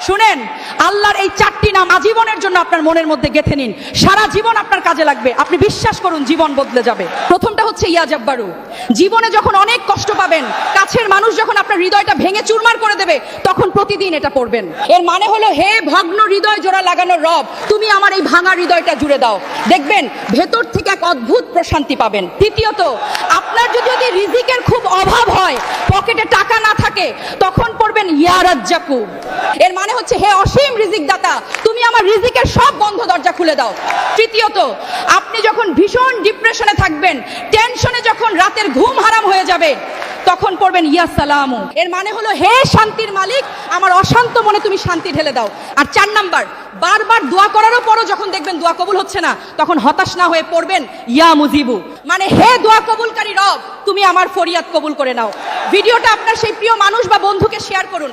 শুনেন, আল্লাহর এই 4টি নাম আজীবনের জন্য আপনার মনের মধ্যে গেঁথে নিন। সারা জীবন আপনার কাজে লাগবে। আপনি বিশ্বাস করুন, জীবন বদলে যাবে। প্রথমটা হচ্ছে ইয়া জাব্বারু। জীবনে যখন অনেক কষ্ট পাবেন, কাছের মানুষ যখন আপনার হৃদয়টা ভেঙে চুরমার করে দেবে, তখন প্রতিদিন এটা পড়বেন। এর মানে হলো, হে ভগ্ন হৃদয় জোড়া লাগানো রব, তুমি আমার এই ভাঙা হৃদয়টা জুড়ে দাও। দেখবেন ভেতর থেকে এক অদ্ভুত প্রশান্তি পাবেন। তৃতীয়ত, আপনার যদি রিজিকের খুব অভাব হয়, পকেটে টাকা না থাকে, তখন পড়বেন ইয়া রাজ্জাকু। এর মানে হচ্ছে, হে অসীম রিজিক দাতা, তুমি আমার রিজিকের সব বন্ধ দরজা খুলে দাও। তৃতীয়ত, আপনি যখন ভীষণ ডিপ্রেশনে থাকবেন, টেনশনে যখন রাতের ঘুম হারাম হয়ে যাবে, তখন পড়বেন ইয়া সালামু। এর মানে হলো, হে শান্তির মালিক, আমার অশান্ত মনে তুমি শান্তি ঢেলে দাও। আর 4 নাম্বার, বারবার দোয়া করারও পরও যখন দেখবেন দোয়া কবুল হচ্ছে না, তখন হতাশ না হয়ে পড়বেন ইয়া মুজিবু। মানে, হে দোয়া কবুলকারী রব, তুমি আমার ফরিয়াদ কবুল করে নাও। ভিডিওটা আপনার সেই প্রিয় মানুষ বা বন্ধুকে শেয়ার করুন।